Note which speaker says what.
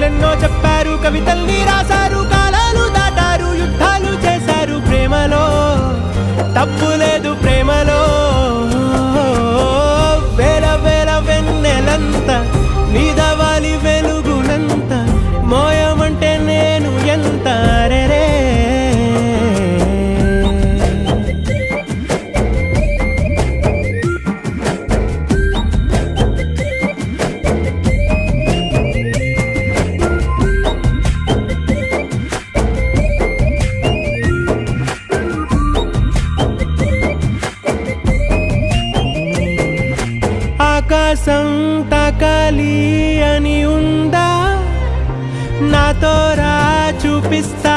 Speaker 1: కథలెన్నో చెప్పారు, కవితల్ని రాశారు, కాలాలు దాటారు, యుద్ధాలు చేశారు. ప్రేమలో తప్పు లేదు, ప్రేమలో వేల వేల వెన్నెలంత నీదవాలి వెలుగునంత, మోయమంటే నేను ఎంత రే. ఆకాశం తాకాలి అని ఉందా, నాతో రా చూపిస్తా